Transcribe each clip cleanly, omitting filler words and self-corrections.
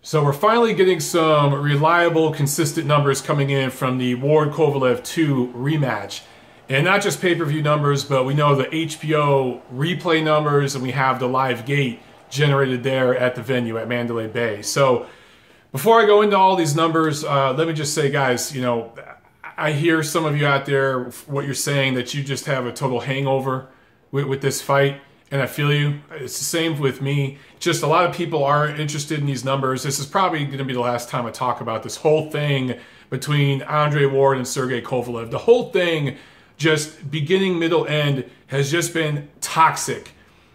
So we're finally getting some reliable, consistent numbers coming in from the Ward Kovalev 2 rematch. And not just pay-per-view numbers, but we know the HBO replay numbers, and we have the live gate generated there at the venue at Mandalay Bay. So before I go into all these numbers, let me just say, guys, you know, I hear some of you out there, what you're saying, that you just have a total hangover with this fight. And I feel you. It's the same with me. Just a lot of people aren't interested in these numbers. This is probably going to be the last time I talk about this whole thing between Andre Ward and Sergey Kovalev. The whole thing, just beginning, middle, end, has just been toxic.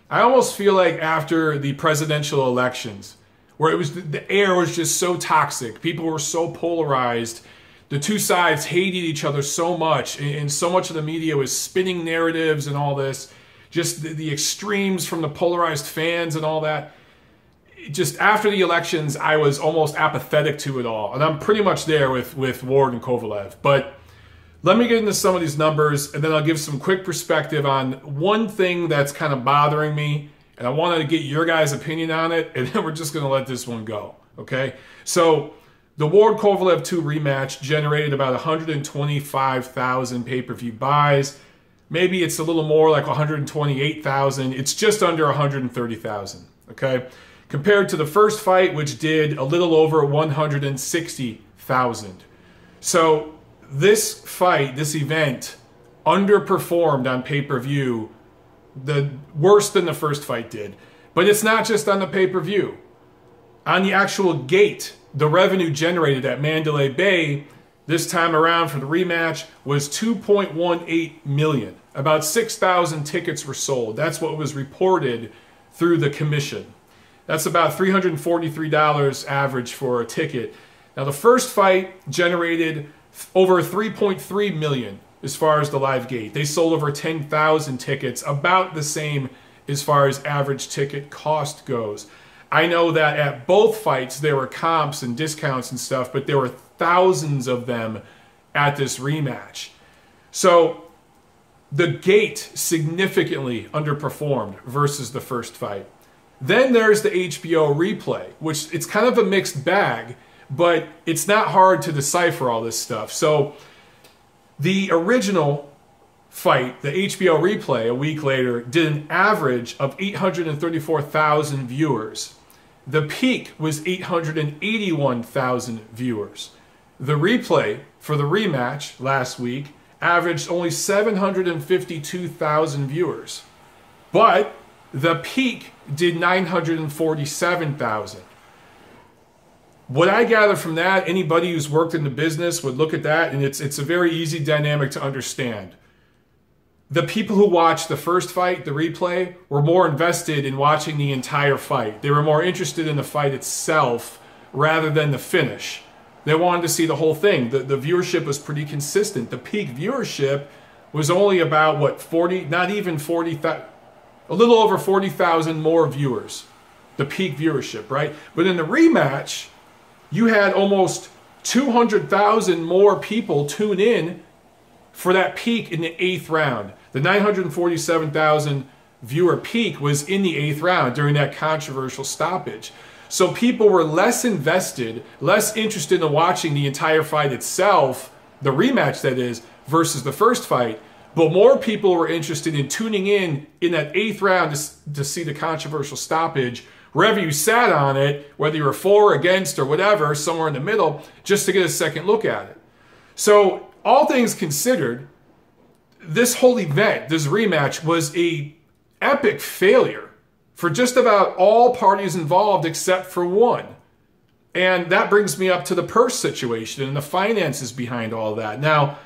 I almost feel like after the presidential elections, where it was the air was just so toxic, people were so polarized, the two sides hated each other so much, and so much of the media was spinning narratives and all this. Just the extremes from the polarized fans and all that. Just after the elections, I was almost apathetic to it all. And I'm pretty much there with Ward and Kovalev. But let me get into some of these numbers, and then I'll give some quick perspective on one thing that's kind of bothering me. And I wanted to get your guys' opinion on it, and then we're just going to let this one go. Okay? So the Ward Kovalev 2 rematch generated about 125,000 pay-per-view buys. Maybe it's a little more, like 128,000. It's just under 130,000, okay? Compared to the first fight, which did a little over 160,000. So this fight, this event, underperformed on pay-per-view worse than the first fight did. But it's not just on the pay-per-view. On the actual gate, the revenue generated at Mandalay Bay this time around for the rematch was $2.18 million. About 6,000 tickets were sold. That's what was reported through the commission. That's about $343 average for a ticket. Now the first fight generated over $3.3 million as far as the live gate. They sold over 10,000 tickets, about the same as far as average ticket cost goes. I know that at both fights there were comps and discounts and stuff, but there were thousands of them at this rematch. So the gate significantly underperformed versus the first fight. Then there's the HBO replay, which it's kind of a mixed bag, but it's not hard to decipher all this stuff. So the original fight, the HBO replay, a week later, did an average of 834,000 viewers. The peak was 881,000 viewers. The replay for the rematch last week averaged only 752,000 viewers. But the peak did 947,000. What I gather from that, anybody who's worked in the business would look at that, and it's a very easy dynamic to understand. The people who watched the first fight, the replay, were more invested in watching the entire fight. They were more interested in the fight itself rather than the finish. They wanted to see the whole thing. The viewership was pretty consistent. The peak viewership was only about, what, 40, not even 40,000, a little over 40,000 more viewers. The peak viewership, right? But in the rematch, you had almost 200,000 more people tune in for that peak in the 8th round. The 947,000 viewer peak was in the 8th round during that controversial stoppage. So people were less invested, less interested in watching the entire fight itself, the rematch that is, versus the first fight. But more people were interested in tuning in that 8th round to see the controversial stoppage, wherever you sat on it, whether you were for, against, or whatever, somewhere in the middle, just to get a second look at it. So all things considered, this whole event, this rematch, was an epic failure for just about all parties involved except for one. And that brings me up to the purse situation and the finances behind all that. Now,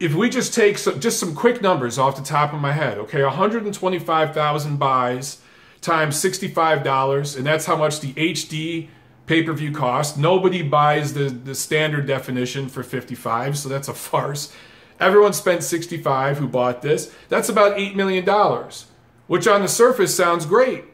if we just take some quick numbers off the top of my head, okay, 125,000 buys times $65, and that's how much the HD pay-per-view cost. Nobody buys the standard definition for 55, so that's a farce. Everyone spent 65 who bought this. That's about $8 million, which on the surface sounds great.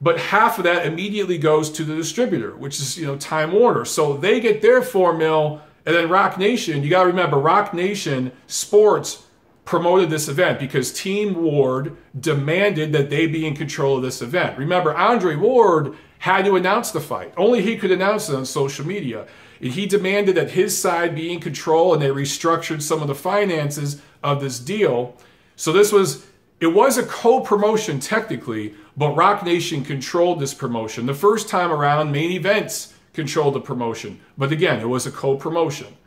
But half of that immediately goes to the distributor, which is, Time Warner. So they get their $4 million, and then Roc Nation, you got to remember, Roc Nation Sports promoted this event because Team Ward demanded that they be in control of this event. Remember, Andre Ward had to announce the fight. Only he could announce it on social media. And he demanded that his side be in control, and they restructured some of the finances of this deal. So it was a co-promotion technically, but Roc Nation controlled this promotion. The first time around, Main Events controlled the promotion. But again, it was a co-promotion.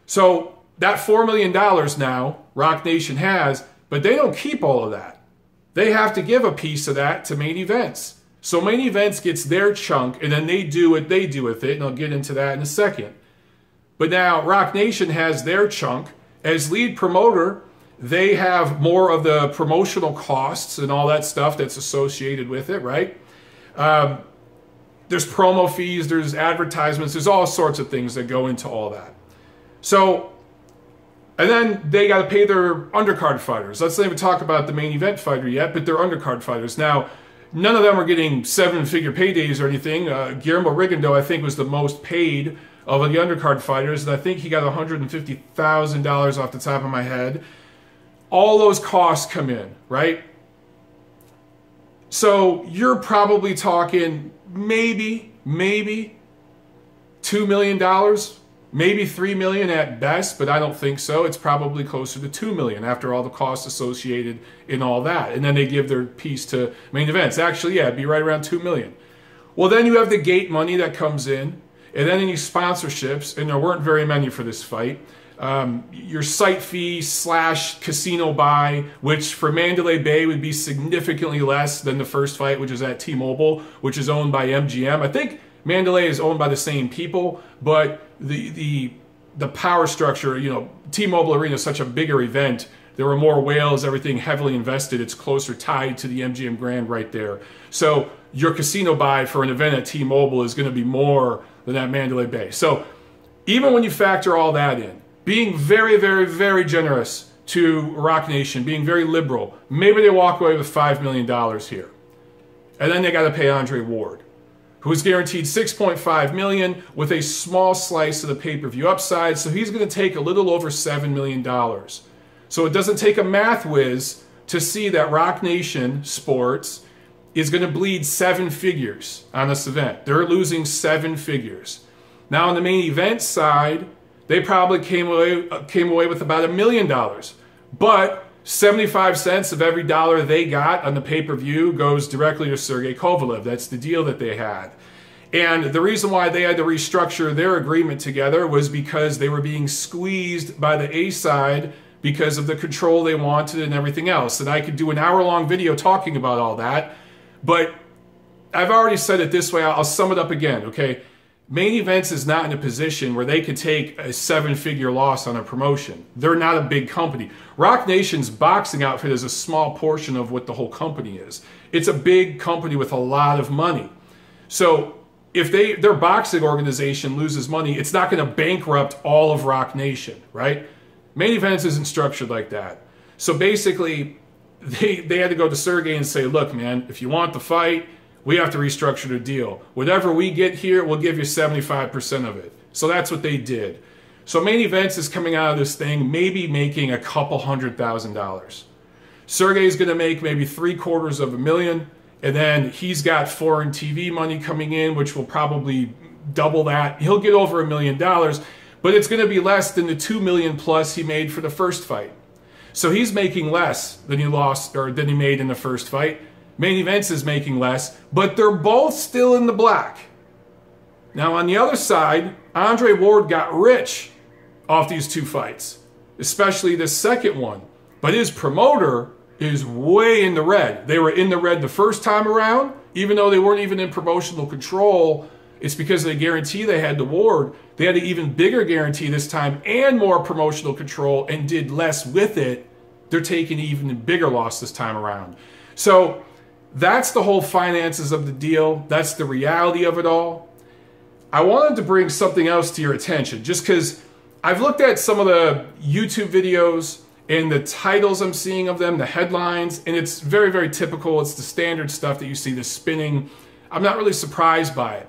So that $4 million now Roc Nation has, but they don't keep all of that. They have to give a piece of that to Main Events. So Main Events gets their chunk, and then they do what they do with it, and I'll get into that in a second. But now Roc Nation has their chunk. As lead promoter, they have more of the promotional costs and all that stuff that's associated with it, right? There's promo fees, there's advertisements, there's all sorts of things that go into all that. So, and then they got to pay their undercard fighters. Let's not even talk about the main event fighter yet, but they're undercard fighters. Now, none of them are getting seven-figure paydays or anything. Guillermo Rigondeaux, I think, was the most paid of the undercard fighters, and I think he got $150,000 off the top of my head. All those costs come in, right? So you're probably talking maybe $2 million, maybe $3 million at best, but I don't think so. It's probably closer to $2 million after all the costs associated in all that. And then they give their piece to Main Events. Actually, yeah, it'd be right around $2 million. Well, then you have the gate money that comes in, and then any sponsorships, and there weren't very many for this fight. Your site fee / casino buy, which for Mandalay Bay would be significantly less than the first fight, which is at T-Mobile, which is owned by MGM. I think Mandalay is owned by the same people, but the power structure, you know, T-Mobile Arena is such a bigger event. There were more whales, everything heavily invested. It's closer tied to the MGM Grand right there. So your casino buy for an event at T-Mobile is going to be more than at Mandalay Bay. So even when you factor all that in, being very, very, very generous to Roc Nation, being very liberal, maybe they walk away with $5 million here. And then they got to pay Andre Ward, who is guaranteed $6.5 million with a small slice of the pay-per-view upside. So he's going to take a little over $7 million. So it doesn't take a math whiz to see that Roc Nation Sports is going to bleed 7 figures on this event. They're losing 7 figures. Now on the main event side, they probably came away with about $1 million. But 75 cents of every dollar they got on the pay-per-view goes directly to Sergey Kovalev. That's the deal that they had. And the reason why they had to restructure their agreement together was because they were being squeezed by the A side because of the control they wanted and everything else. And I could do an hour-long video talking about all that, but I've already said it this way. I'll sum it up again, okay? Main Events is not in a position where they could take a 7-figure loss on a promotion. They're not a big company. Roc Nation's boxing outfit is a small portion of what the whole company is. It's a big company with a lot of money. So if their boxing organization loses money, it's not going to bankrupt all of Roc Nation, right? Main Events isn't structured like that. So basically, they had to go to Sergey and say, look, man, if you want the fight, we have to restructure the deal. Whatever we get here, we'll give you 75% of it. So that's what they did. So Main Events is coming out of this thing maybe making a couple $100,000. Sergey's going to make maybe $750,000, and then he's got foreign TV money coming in, which will probably double that. He'll get over $1 million, but it's going to be less than the $2 million plus he made for the first fight. So he's making less than he made in the first fight. Main Events is making less, but they're both still in the black. Now on the other side, Andre Ward got rich off these 2 fights, especially this second one. But his promoter is way in the red. They were in the red the first time around, even though they weren't even in promotional control. It's because of the guarantee they had to Ward. They had an even bigger guarantee this time and more promotional control and did less with it. They're taking an even bigger loss this time around. So that's the whole finances of the deal. That's the reality of it all. I wanted to bring something else to your attention, just because I've looked at some of the YouTube videos and the titles I'm seeing of them, the headlines, and it's very, very typical. It's the standard stuff that you see, the spinning. I'm not really surprised by it.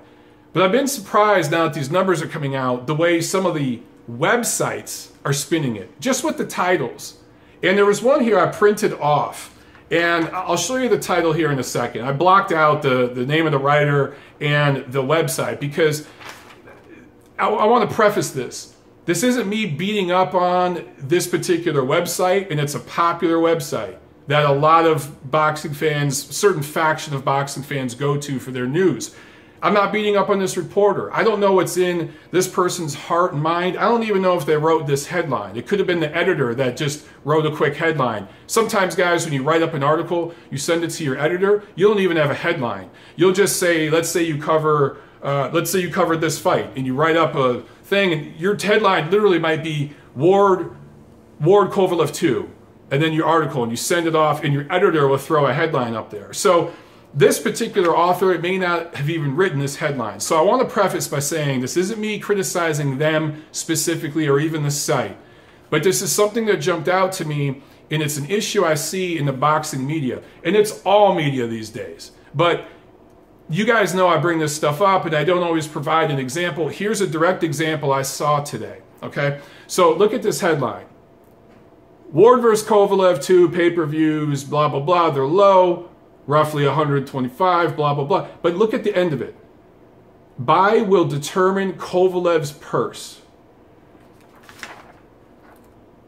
But I've been surprised now that these numbers are coming out, the way some of the websites are spinning it, just with the titles. And there was one here I printed off. And I'll show you the title here in a second. I blocked out the name of the writer and the website because I want to preface this. This isn't me beating up on this particular website, and it's a popular website that a lot of boxing fans, certain faction of boxing fans go to for their news. I'm not beating up on this reporter. I don't know what's in this person's heart and mind. I don't even know if they wrote this headline. It could have been the editor that just wrote a quick headline. Sometimes, guys, when you write up an article, you send it to your editor, you don't even have a headline. You'll just say, let's say you covered this fight, and you write up a thing, and your headline literally might be Ward Kovalev 2, and then your article, and you send it off, and your editor will throw a headline up there. So this particular author, it may not have even written this headline. So I want to preface by saying this isn't me criticizing them specifically or even the site, but this is something that jumped out to me, and it's an issue I see in the boxing media, and it's all media these days. But you guys know I bring this stuff up, and I don't always provide an example. Here's a direct example I saw today, okay? So look at this headline. Ward versus Kovalev 2 pay-per-views, blah, blah, blah. They're low, roughly 125, blah, blah, blah. But look at the end of it. Buy will determine Kovalev's purse.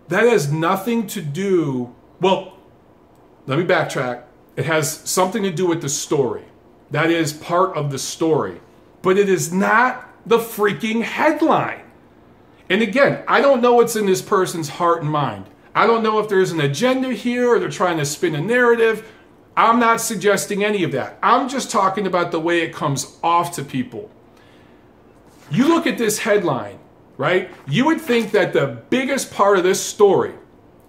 That has nothing to do, well, let me backtrack. It has something to do with the story. That is part of the story. But it is not the freaking headline. And again, I don't know what's in this person's heart and mind. I don't know if there's an agenda here or they're trying to spin a narrative. I'm not suggesting any of that. I'm just talking about the way it comes off to people. You look at this headline, right? You would think that the biggest part of this story,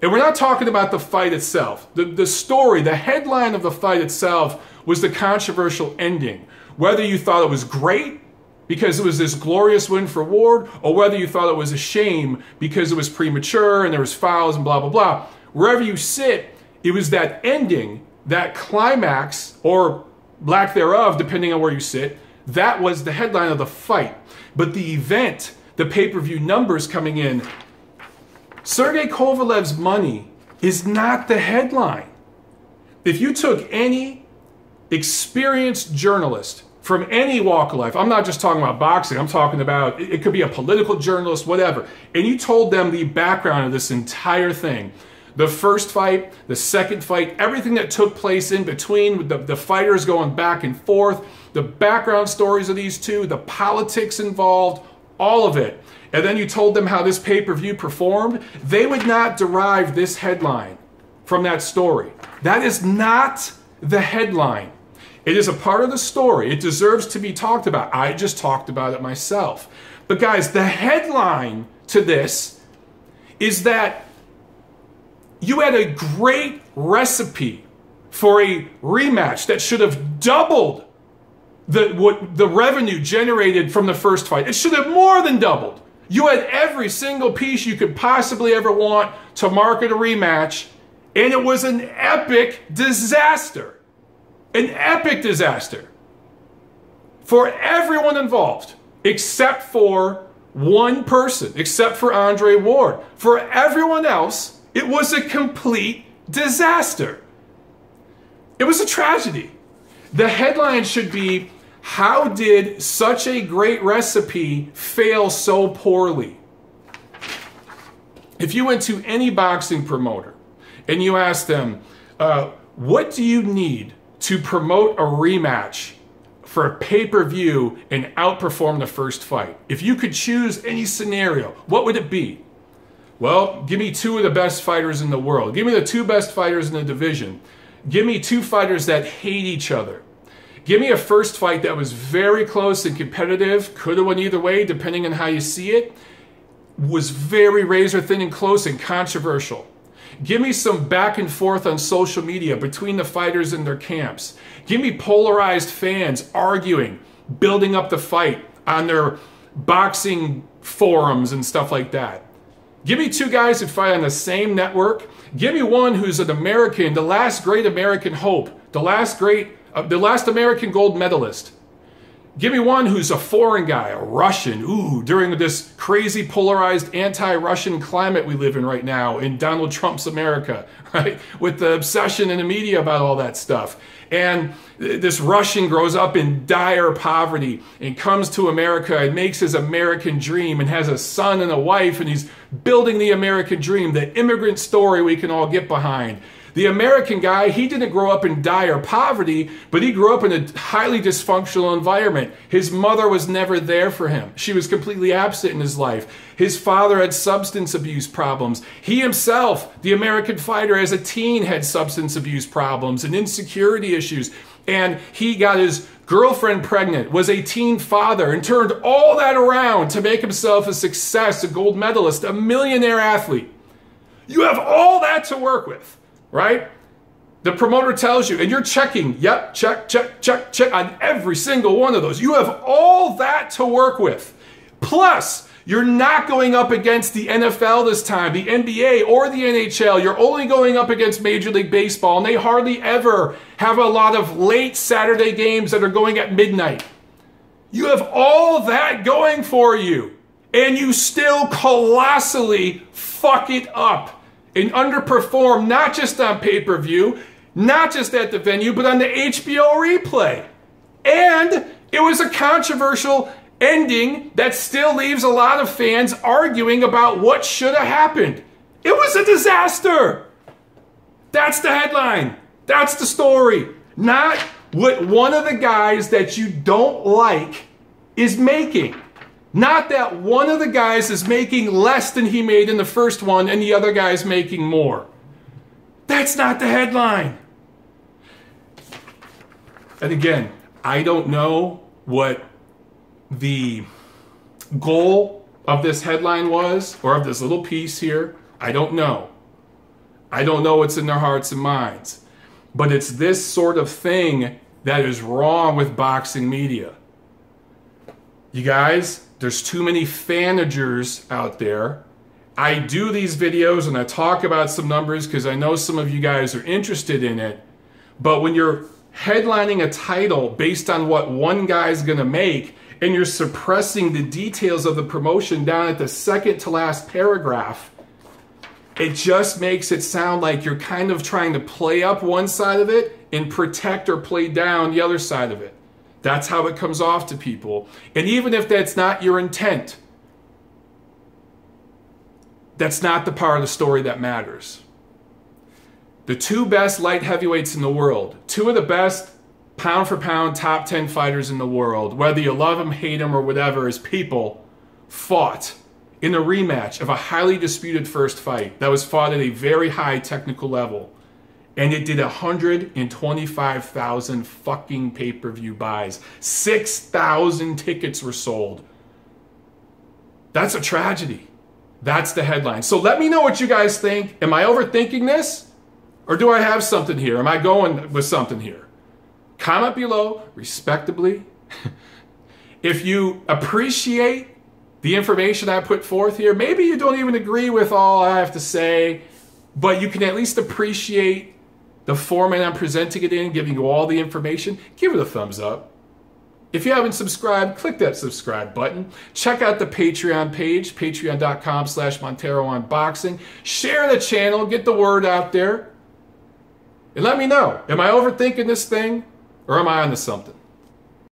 and we're not talking about the fight itself. The story, the headline of the fight itself was the controversial ending. Whether you thought it was great because it was this glorious win for Ward, or whether you thought it was a shame because it was premature and there was fouls and blah, blah, blah. Wherever you sit, it was that ending, that climax, or lack thereof, depending on where you sit, that was the headline of the fight. But the event, the pay-per-view numbers coming in, Sergey Kovalev's money is not the headline. If you took any experienced journalist from any walk of life, I'm not just talking about boxing, I'm talking about, it could be a political journalist, whatever, and you told them the background of this entire thing, the first fight, the second fight, everything that took place in between, the fighters going back and forth, the background stories of these two, the politics involved, all of it, and then you told them how this pay-per-view performed, they would not derive this headline from that story. That is not the headline. It is a part of the story. It deserves to be talked about. I just talked about it myself. But guys, the headline to this is that you had a great recipe for a rematch that should have doubled the revenue generated from the first fight. It should have more than doubled. You had every single piece you could possibly ever want to market a rematch, and it was an epic disaster. An epic disaster for everyone involved, except for one person, except for Andre Ward. For everyone else, it was a complete disaster. It was a tragedy. The headline should be, how did such a great recipe fail so poorly? If you went to any boxing promoter and you asked them, what do you need to promote a rematch for a pay-per-view and outperform the first fight? If you could choose any scenario, what would it be? Well, give me two of the best fighters in the world. Give me the two best fighters in the division. Give me two fighters that hate each other. Give me a first fight that was very close and competitive, could have went either way depending on how you see it, was very razor thin and close and controversial. Give me some back and forth on social media between the fighters and their camps. Give me polarized fans arguing, building up the fight on their boxing forums and stuff like that. Give me two guys that fight on the same network. Give me one who's an American, the last great American hope, the last American gold medalist. Give me one who's a foreign guy, a Russian. Ooh, during this crazy polarized anti-Russian climate we live in right now in Donald Trump's America, right? With the obsession in the media about all that stuff. And this Russian grows up in dire poverty and comes to America and makes his American dream and has a son and a wife, and he's building the American dream, the immigrant story we can all get behind. The American guy, he didn't grow up in dire poverty, but he grew up in a highly dysfunctional environment. His mother was never there for him. She was completely absent in his life. His father had substance abuse problems. He himself, the American fighter, as a teen had substance abuse problems and insecurity issues. And he got his girlfriend pregnant, was a teen father, and turned all that around to make himself a success, a gold medalist, a millionaire athlete. You have all that to work with. Right? The promoter tells you, and you're checking, yep, check, check, check, check on every single one of those. You have all that to work with. Plus, you're not going up against the NFL this time, the NBA or the NHL. You're only going up against Major League Baseball, and they hardly ever have a lot of late Saturday games that are going at midnight. You have all that going for you, and you still colossally fuck it up and underperform, not just on pay-per-view, not just at the venue, but on the HBO replay. And it was a controversial ending that still leaves a lot of fans arguing about what should have happened. It was a disaster. That's the headline. That's the story. Not what one of the guys that you don't like is making. Not that one of the guys is making less than he made in the first one and the other guy's making more. That's not the headline. And again, I don't know what the goal of this headline was or of this little piece here. I don't know. I don't know what's in their hearts and minds. But it's this sort of thing that is wrong with boxing media. You guys, there's too many fanagers out there. I do these videos and I talk about some numbers because I know some of you guys are interested in it. But when you're headlining a title based on what one guy's going to make and you're suppressing the details of the promotion down at the second to last paragraph, it just makes it sound like you're kind of trying to play up one side of it and protect or play down the other side of it. That's how it comes off to people. And even if that's not your intent, that's not the part of the story that matters. The two best light heavyweights in the world, two of the best pound for pound top 10 fighters in the world, whether you love them, hate them, or whatever, as people, fought in a rematch of a highly disputed first fight that was fought at a very high technical level. And it did 125,000 fucking pay-per-view buys. 6,000 tickets were sold. That's a tragedy. That's the headline. So let me know what you guys think. Am I overthinking this? Or do I have something here? Am I going with something here? Comment below, respectably. If you appreciate the information I put forth here, maybe you don't even agree with all I have to say, but you can at least appreciate the format I'm presenting it in, giving you all the information. Give it a thumbs up. If you haven't subscribed, click that subscribe button. Check out the Patreon page, patreon.com/MonteroOnBoxing. Share the channel, get the word out there. And let me know, am I overthinking this thing or am I onto something?